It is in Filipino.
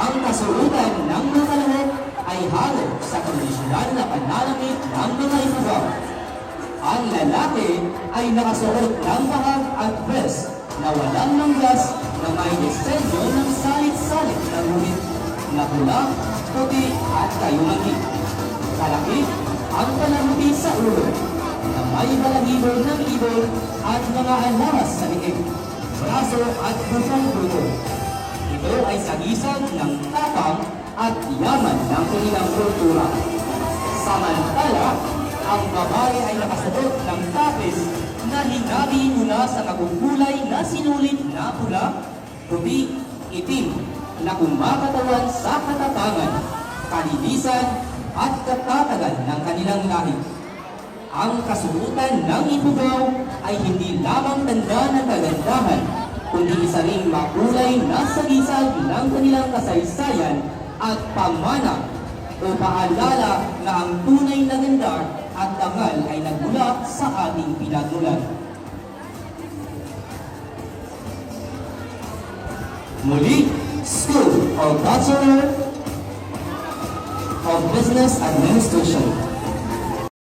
Ang kasuotan ng mga lahok ay halo sa tradisyonal na pananamit ng mga ipugaw. Ang lalaki ay nakasuot ng bahag at vest na walang manggas na may disenyo ng salit-salit na guhit na pula, puti at kayumagi. Kalaki ang palamuti sa ulo na may balahibo ng ibon at mga alahas sa liig, braso at busang buto. Ito ay sagisag ng tapang at yaman ng kanilang kultura. Samantala, ang babae ay nakasuot ng tapis na hinabi mula sa magugulay na sinulit na pula, puti, itim, na kumakatawan sa katapangan, kalinisan at katatagan ng kanilang lahi. Ang kasuotan ng ipugaw ay hindi lamang tanda ng kagandahan, kundi isa ring makulay na sagisag ng kanilang kasaysayan at pamana o paalala na ang tunay na ganda at dangal ay nagmula sa ating pinagmulan. Muli, School of Bachelor of Business Administration.